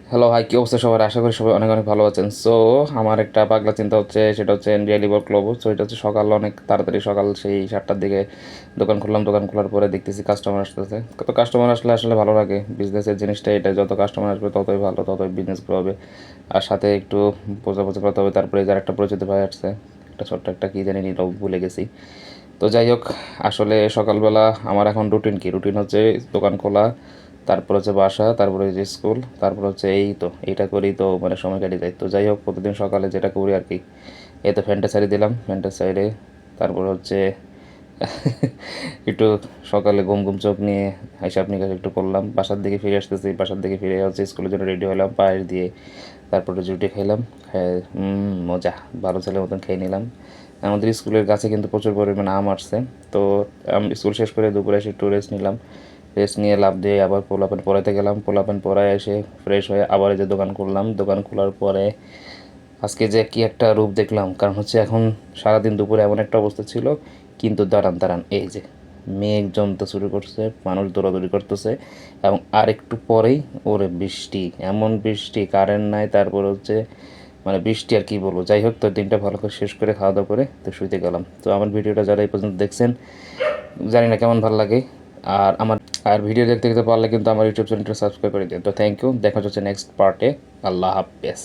Hello ভাই, কী অবস্থা সবার? আশা করি সবাই অনেক অনেক ভালো আছেন। সো আমার একটা পাগলা চিন্তা হচ্ছে, সেটা হচ্ছে এনবিআই লিভার ক্লাব। সো এটা হচ্ছে সকাল, অনেক তাড়াতাড়ি সকাল, সেই 7টার দিকে দোকান খুললাম। দোকান খোলার পরে দেখতেছি কাস্টমার আসতেছে। তো কাস্টমার আসলে আসলে ভালো লাগে। বিজনেসের জিনিসটা এটা, যত কাস্টমার আসবে ততই ভালো, ততই বিজনেস গ্রো হবে। আর সাথে একটু বোঝাবুঝি করতে হবে। তারপরে যার একটা পরিচিত ভাই আসছে, একটা ছোট্ট একটা কী জানি নিল, ভুলে গেছি। তো যাই হোক, আসলে সকালবেলা আমার এখন রুটিন কি? রুটিন হচ্ছে দোকান খোলা, তারপর হচ্ছে বাসা, তারপরে হচ্ছে স্কুল, তারপর হচ্ছে এই তো এইটা করেই তো মানে সময় কেটে যায়। তো যাই হোক, প্রতিদিন সকালে যেটা করি আর কি, এই তো ফ্যানটা ছাড়িয়ে দিলাম, ফ্যানটা সাইডে, তারপর হচ্ছে একটু সকালে ঘুম ঘুম চোখ নিয়ে হিসাব নিকাশ একটু করলাম। বাসার দিকে ফিরে আসতেছি, বাসার দিকে ফিরে হচ্ছে স্কুলের জন্য রেডি হলাম পায়ের দিয়ে, তারপরে জুটি খেলাম, খেয়ে মজা, ভালো ছেলের মতন খেয়ে নিলাম। আমাদের স্কুলের কাছে কিন্তু প্রচুর পরিমাণে আম আসছে। তো স্কুল শেষ করে দুপুরে এসে একটু রেস্ট নিলাম। রেস্ট নিয়ে লাফ দিয়ে আবার পোলাপান পড়াইতে গেলাম। পোলাপান পড়ায় এসে ফ্রেশ হয়ে আবার এই যে দোকান খুললাম। দোকান খোলার পরে আজকে যে কি একটা রূপ দেখলাম, কারণ হচ্ছে এখন সারাদিন দুপুরে এমন একটা অবস্থা ছিল, কিন্তু দাঁড়ান দাঁড়ান, এই যে মেঘ জমতে শুরু করছে, মানুষ দৌড়াদৌড়ি করতেছে, এবং আর একটু পরেই ওরে বৃষ্টি, এমন বৃষ্টি, কারেন্ট নাই, তারপর হচ্ছে মানে বৃষ্টি আর কি বলবো। যাই হোক, তো দিনটা ভালো করে শেষ করে খাওয়া দাওয়া করে তো শুইতে গেলাম। তো আমার ভিডিওটা যারা এই পর্যন্ত দেখছেন, জানি না কেমন ভালো লাগে। আর ভিডিও দেখতে দেখতে পারলে কিন্তু আমার ইউটিউব চ্যানেলটা সাবস্ক্রাইব করে দিন। তো থ্যাংক ইউ, দেখা হচ্ছে নেক্সট পার্টে। আল্লাহ হাফেজ।